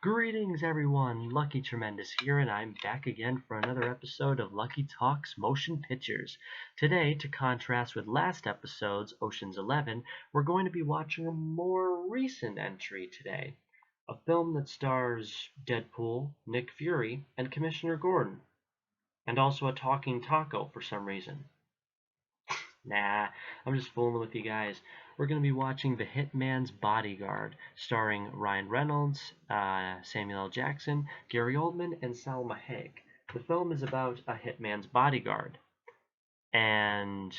Greetings, everyone! Lucky Tremendous here, and I'm back again for another episode of Lucky Talks Motion Pictures. Today, to contrast with last episode's Ocean's 11, we're going to be watching a more recent entry today. A film that stars Deadpool, Nick Fury, and Commissioner Gordon. And also a talking taco for some reason. Nah, I'm just fooling with you guys. We're going to be watching The Hitman's Bodyguard, starring Ryan Reynolds, Samuel L. Jackson, Gary Oldman, and Salma Hayek. The film is about a hitman's bodyguard, and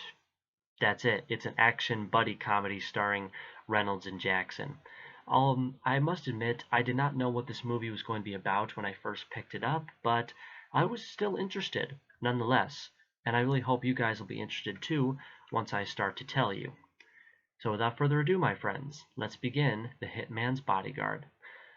that's it. It's an action buddy comedy starring Reynolds and Jackson. I must admit, I did not know what this movie was going to be about when I first picked it up, but I was still interested, nonetheless, and I really hope you guys will be interested too once I start to tell you. So without further ado, my friends, let's begin The Hitman's Bodyguard.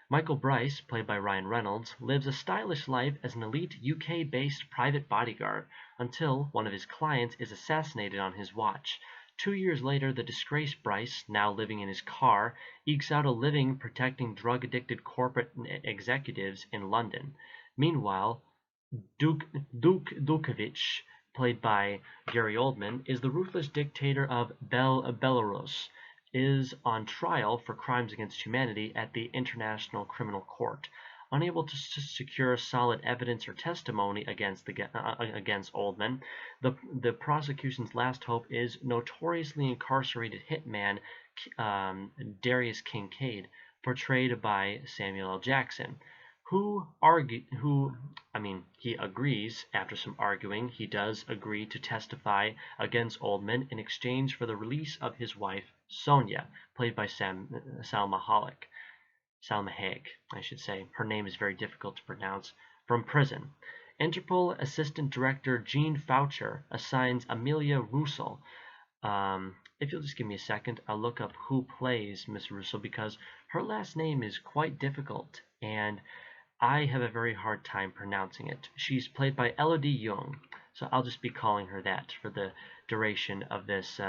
Michael Bryce, played by Ryan Reynolds, lives a stylish life as an elite UK-based private bodyguard until one of his clients is assassinated on his watch. 2 years later, the disgraced Bryce, now living in his car, ekes out a living protecting drug-addicted corporate executives in London. Meanwhile, Dukovich, played by Gary Oldman, is the ruthless dictator of Belarus, is on trial for crimes against humanity at the International Criminal Court. Unable to secure solid evidence or testimony against Oldman, the prosecution's last hope is notoriously incarcerated hitman Darius Kincaid, portrayed by Samuel L. Jackson, he agrees. After some arguing, he does agree to testify against Oldman in exchange for the release of his wife, Sonia, played by Salma Hayek, I should say. Her name is very difficult to pronounce, from prison. Interpol Assistant Director Jean Foucher assigns Amelia Russell. If you'll just give me a second, I'll look up who plays Miss Russell because her last name is quite difficult, and I have a very hard time pronouncing it. She's played by Elodie Yung, so I'll just be calling her that for the duration of this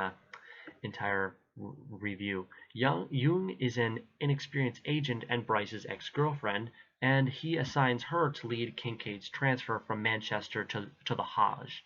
entire review. Yung is an inexperienced agent and Bryce's ex-girlfriend, and he assigns her to lead Kincaid's transfer from Manchester to The Hague.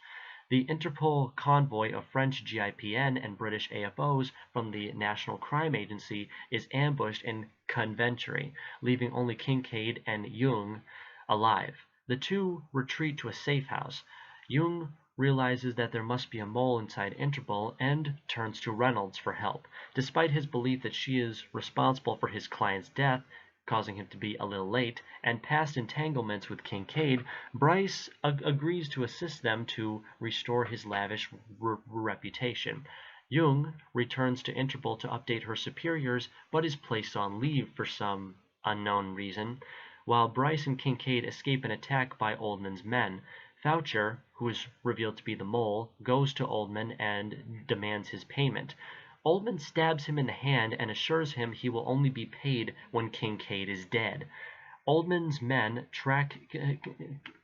The Interpol convoy of French GIPN and British AFOs from the National Crime Agency is ambushed in Coventry, leaving only Kincaid and Yung alive. The two retreat to a safe house. Yung realizes that there must be a mole inside Interpol and turns to Reynolds for help. Despite his belief that she is responsible for his client's death, causing him to be a little late, and past entanglements with Kincaid, Bryce agrees to assist them to restore his lavish reputation. Yung returns to Interpol to update her superiors, but is placed on leave for some unknown reason, while Bryce and Kincaid escape an attack by Oldman's men. Foucher, who is revealed to be the mole, goes to Oldman and demands his payment. Oldman stabs him in the hand and assures him he will only be paid when Kincaid is dead. Oldman's men track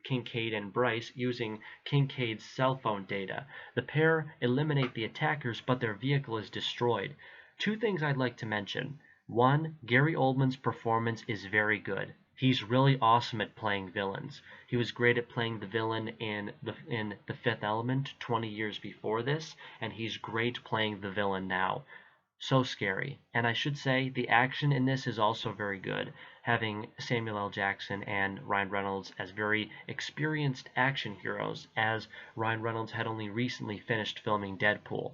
Kincaid and Bryce using Kincaid's cell phone data. The pair eliminate the attackers, but their vehicle is destroyed. Two things I'd like to mention. One, Gary Oldman's performance is very good. He's really awesome at playing villains. He was great at playing the villain in The Fifth Element 20 years before this, and he's great playing the villain now. So scary. And I should say the action in this is also very good, having Samuel L. Jackson and Ryan Reynolds as very experienced action heroes, as Ryan Reynolds had only recently finished filming Deadpool.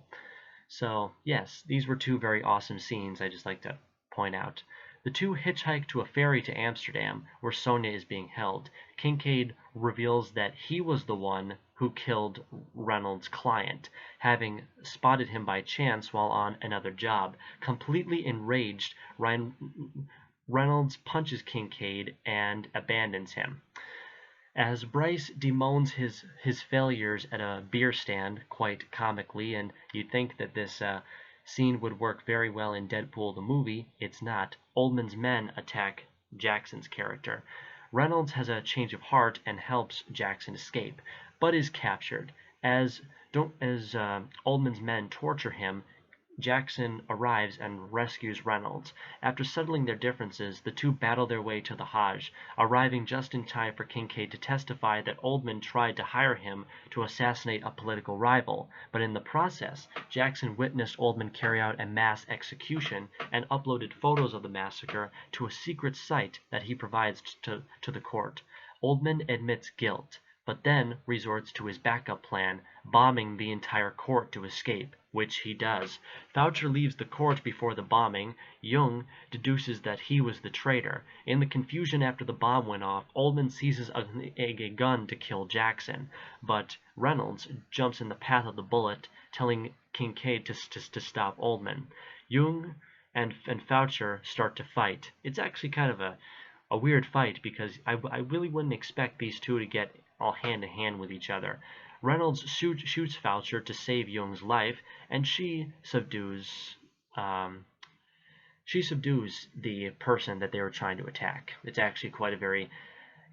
So, yes, these were two very awesome scenes I'd just like to point out. The two hitchhike to a ferry to Amsterdam, where Sonia is being held. Kincaid reveals that he was the one who killed Reynolds' client, having spotted him by chance while on another job. Completely enraged, Reynolds punches Kincaid and abandons him. As Bryce bemoans his failures at a beer stand, quite comically, and you'd think that this scene would work very well in Deadpool the movie, it's not. Oldman's men attack Jackson's character. Reynolds has a change of heart and helps Jackson escape, but is captured. As Oldman's men torture him, Jackson arrives and rescues Reynolds. After settling their differences, the two battle their way to the Hajj, arriving just in time for Kincaid to testify that Oldman tried to hire him to assassinate a political rival, but in the process, Jackson witnessed Oldman carry out a mass execution and uploaded photos of the massacre to a secret site that he provides to the court. Oldman admits guilt, but then resorts to his backup plan, bombing the entire court to escape, which he does. Foucher leaves the court before the bombing. Jung deduces that he was the traitor. In the confusion after the bomb went off, Oldman seizes a gun to kill Jackson, but Reynolds jumps in the path of the bullet, telling Kincaid to stop Oldman. Jung and Foucher start to fight. It's actually kind of a weird fight because I really wouldn't expect these two to get all hand to hand with each other. Reynolds shoots Foucher to save Jung's life, and she subdues the person that they were trying to attack. It's actually quite a very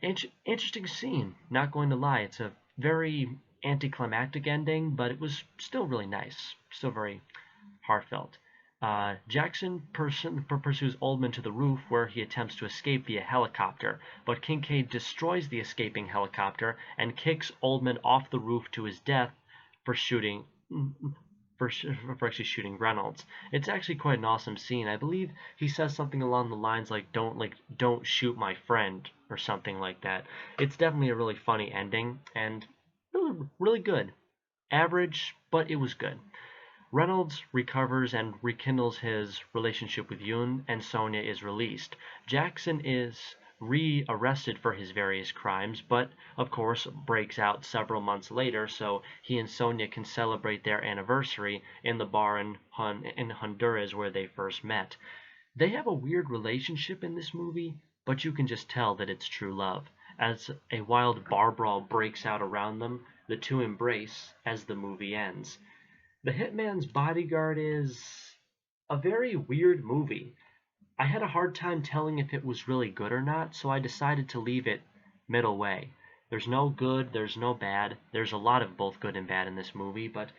interesting scene. Not going to lie, it's a very anticlimactic ending, but it was still really nice, still very heartfelt. Jackson pursues Oldman to the roof, where he attempts to escape via helicopter, but Kincaid destroys the escaping helicopter and kicks Oldman off the roof to his death for actually shooting Reynolds. It's actually quite an awesome scene. I believe he says something along the lines like "Don't shoot my friend" or something like that. It's definitely a really funny ending and really good. Average, but it was good. Reynolds recovers and rekindles his relationship with Yoon, and Sonia is released. Jackson is re-arrested for his various crimes, but of course breaks out several months later, so he and Sonia can celebrate their anniversary in the bar in Honduras where they first met. They have a weird relationship in this movie, but you can just tell that it's true love. As a wild bar brawl breaks out around them, the two embrace as the movie ends. The Hitman's Bodyguard is a very weird movie. I had a hard time telling if it was really good or not, so I decided to leave it middle way. There's no good, there's no bad. There's a lot of both good and bad in this movie, but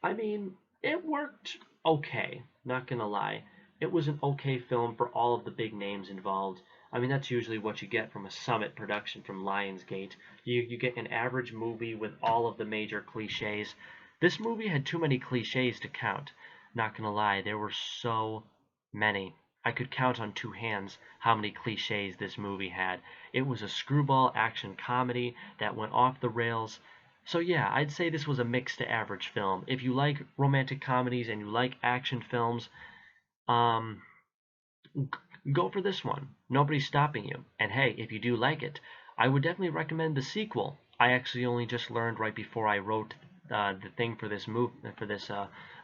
I mean, it worked okay, not gonna lie. It was an okay film for all of the big names involved. I mean, that's usually what you get from a Summit production from Lionsgate. You get an average movie with all of the major cliches. This movie had too many cliches to count. Not gonna lie, there were so many. I could count on two hands how many cliches this movie had. It was a screwball action comedy that went off the rails. So yeah, I'd say this was a mixed to average film. If you like romantic comedies and you like action films, go for this one. Nobody's stopping you. And hey, if you do like it, I would definitely recommend the sequel. I actually only just learned right before I wrote the thing for this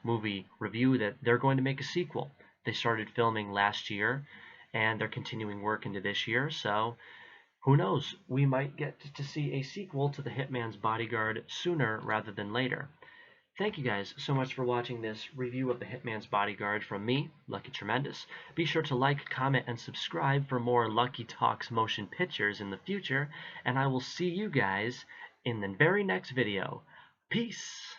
movie review that they're going to make a sequel. They started filming last year, and they're continuing work into this year. So who knows? We might get to see a sequel to The Hitman's Bodyguard sooner rather than later. Thank you guys so much for watching this review of The Hitman's Bodyguard from me, Lucky Tremendous. Be sure to like, comment, and subscribe for more Lucky Talks motion pictures in the future, and I will see you guys in the very next video. Peace!